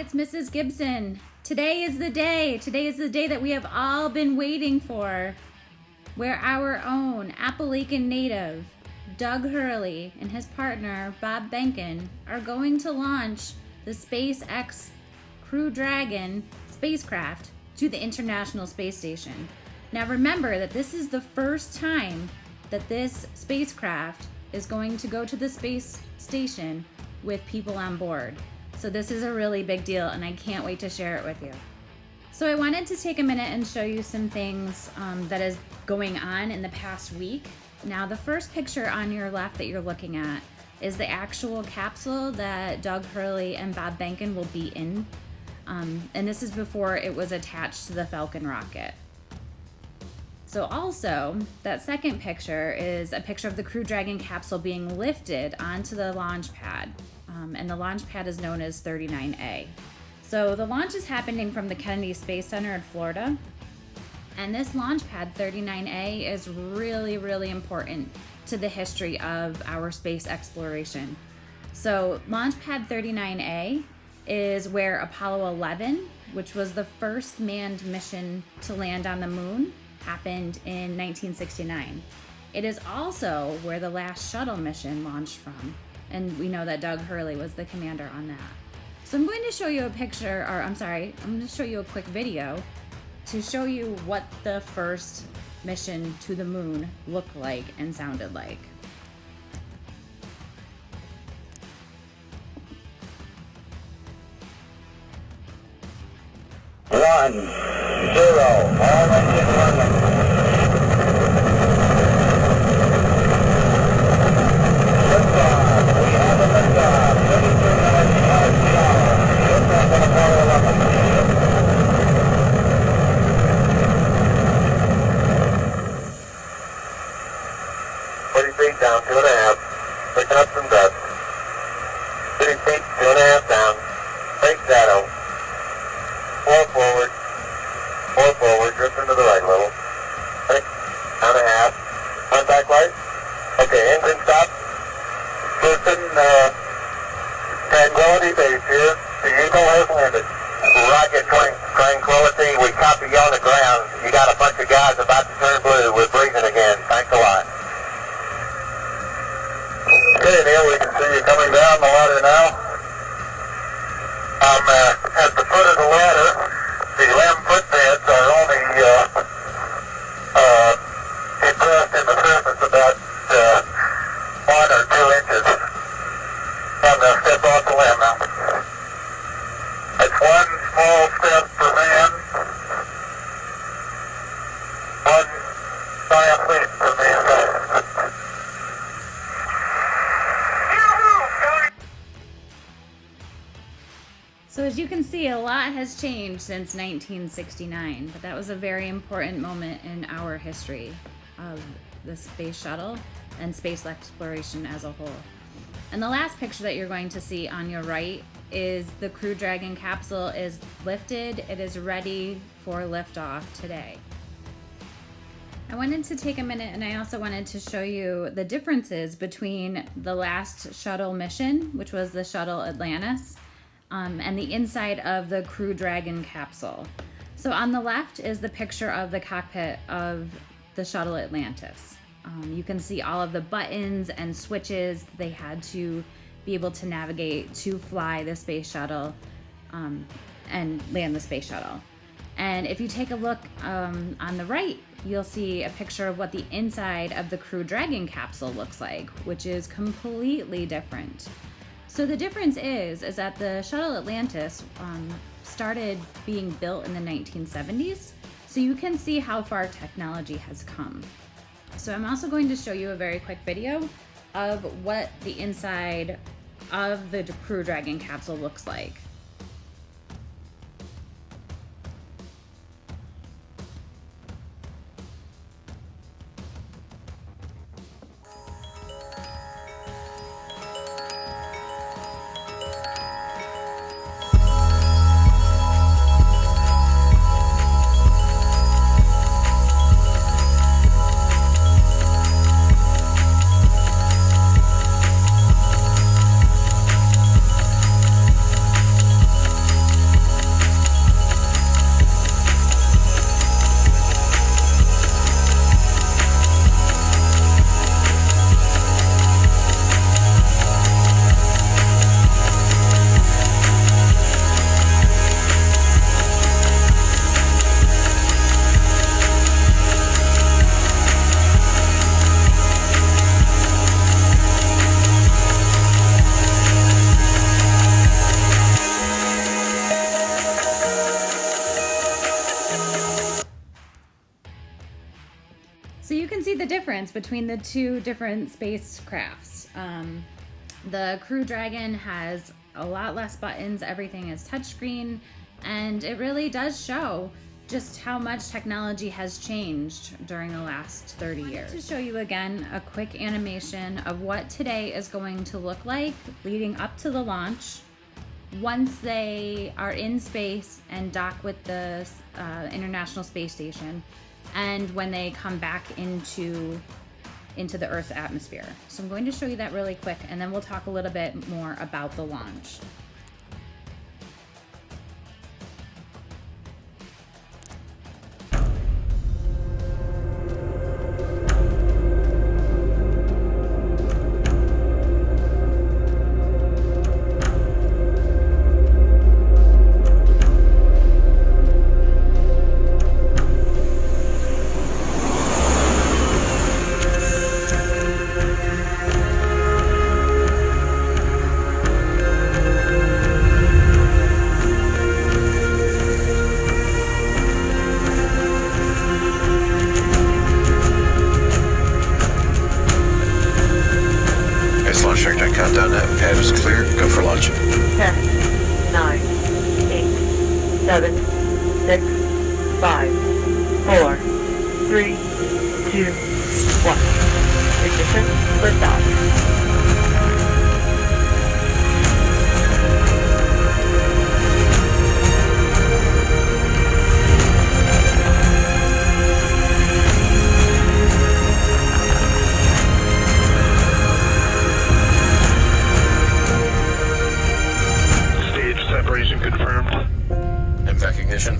it's Mrs. Gibson. Today is the day. Today is the day that we have all been waiting for, where our own Appalachian native, Doug Hurley, and his partner, Bob Behnken, are going to launch the SpaceX Crew Dragon spacecraft to the International Space Station. Now remember that this is the first time that this spacecraft is going to go to the space station with people on board. So this is a really big deal, and I can't wait to share it with you. So I wanted to take a minute and show you some things that is going on in the past week. Now the first picture on your left that you're looking at is the actual capsule that Doug Hurley and Bob Behnken will be in. And this is before it was attached to the Falcon rocket. So also, that second picture is a picture of the Crew Dragon capsule being lifted onto the launch pad. And the launch pad is known as 39A. So the launch is happening from the Kennedy Space Center in Florida. And this launch pad 39A is really, really important to the history of our space exploration. So launch pad 39A is where Apollo 11, which was the first manned mission to land on the moon, happened in 1969. It is also where the last shuttle mission launched from. And we know that Doug Hurley was the commander on that. So I'm going to show you a picture, or I'm going to show you a quick video to show you what the first mission to the moon looked like and sounded like. 1, 0, all engine running. Down 2.5, picking up some dust. 30 feet, 2.5 down. Straight shadow. 4 forward, drifting to the right a little. 6, down a half. Contact light. Okay, engine stop. Houston, Tranquility Base here. The Eagle has landed. Roger, Tranquility, we copy you on the ground. You got a bunch of guys about to turn blue. We're breathing again. Thanks a lot. Okay, Neil, we can see you coming down the ladder now. I'm at the foot of the ladder. The 11-foot beds are only impressed in the surface about 1 or 2 inches. I'm going to step off the limb now. It's 1 small step for man, 1 giant leap for mankind. So as you can see, a lot has changed since 1969, but that was a very important moment in our history of the space shuttle and space exploration as a whole. And the last picture that you're going to see on your right is the Crew Dragon capsule is lifted. It is ready for liftoff today. I wanted to take a minute, and I also wanted to show you the differences between the last shuttle mission, which was the shuttle Atlantis, and the inside of the Crew Dragon capsule. So on the left is the picture of the cockpit of the shuttle Atlantis. You can see all of the buttons and switches they had to be able to navigate to fly the space shuttle and land the space shuttle. And if you take a look on the right, you'll see a picture of what the inside of the Crew Dragon capsule looks like, which is completely different. So the difference is that the shuttle Atlantis started being built in the 1970s, so you can see how far technology has come. So I'm also going to show you a very quick video of what the inside of the Crew Dragon capsule looks like. So you can see the difference between the two different spacecrafts. The Crew Dragon has a lot less buttons, everything is touchscreen, and it really does show just how much technology has changed during the last 30 years. To show you again a quick animation of what today is going to look like leading up to the launch, once they are in space and dock with the International Space Station, and when they come back into the Earth's atmosphere. So I'm going to show you that really quick, and then we'll talk a little bit more about the launch. Countdown now. Pad is clear. Go for launch. 10, 9, 8, 7, 6, 5, 4, 3, 2, 1. Ignition, liftoff. Separation confirmed. Impact ignition.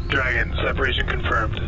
Dragon, separation confirmed.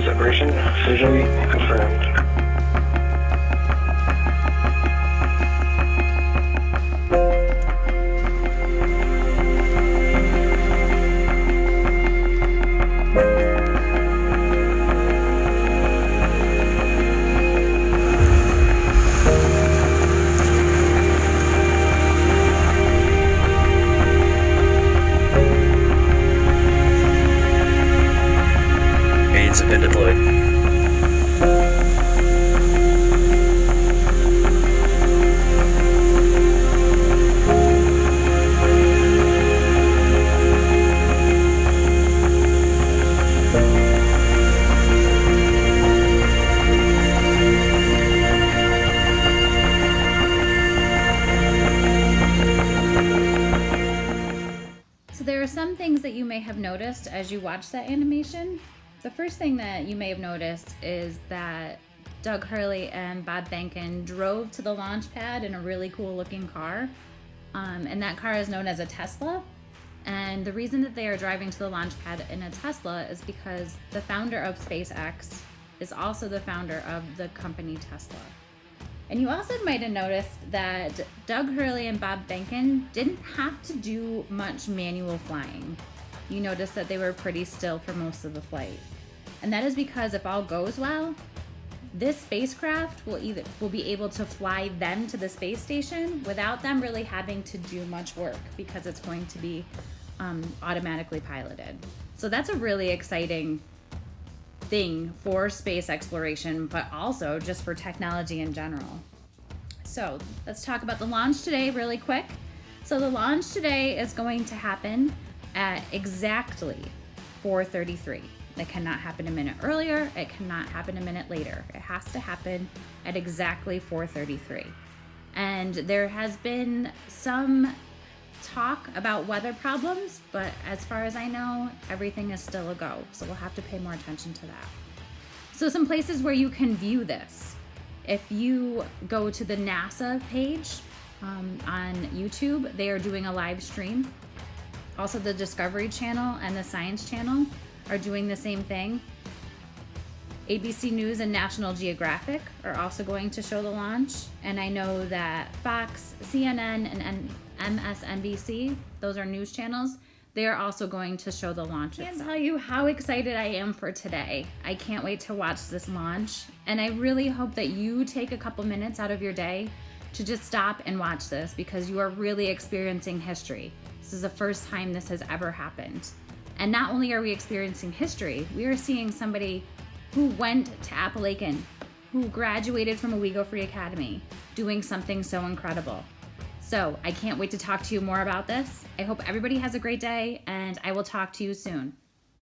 Separation visually confirmed. Aids have been deployed. So there are some things that you may have noticed as you watch that animation. The first thing that you may have noticed is that Doug Hurley and Bob Behnken drove to the launch pad in a really cool looking car. And that car is known as a Tesla. And the reason that they are driving to the launch pad in a Tesla is because the founder of SpaceX is also the founder of the company Tesla. And you also might have noticed that Doug Hurley and Bob Behnken didn't have to do much manual flying. You notice that they were pretty still for most of the flight. And that is because if all goes well, this spacecraft will be able to fly them to the space station without them really having to do much work, because it's going to be automatically piloted. So that's a really exciting thing for space exploration, but also just for technology in general. So let's talk about the launch today really quick. So the launch today is going to happen at exactly 4:33. It cannot happen a minute earlier. It cannot happen a minute later. It has to happen at exactly 4:33. And there has been some talk about weather problems, but as far as I know, everything is still a go. So we'll have to pay more attention to that. So some places where you can view this. If you go to the NASA page on YouTube, they are doing a live stream. Also, the Discovery Channel and the Science Channel are doing the same thing. ABC News and National Geographic are also going to show the launch. And I know that Fox, CNN, and MSNBC, those are news channels, they are also going to show the launch. I can't tell you how excited I am for today. I can't wait to watch this launch. And I really hope that you take a couple minutes out of your day to just stop and watch this, because you are really experiencing history. This is the first time this has ever happened. And not only are we experiencing history, we are seeing somebody who went to Appalachian, who graduated from a We Go Free Academy, doing something so incredible. So I can't wait to talk to you more about this. I hope everybody has a great day, and I will talk to you soon.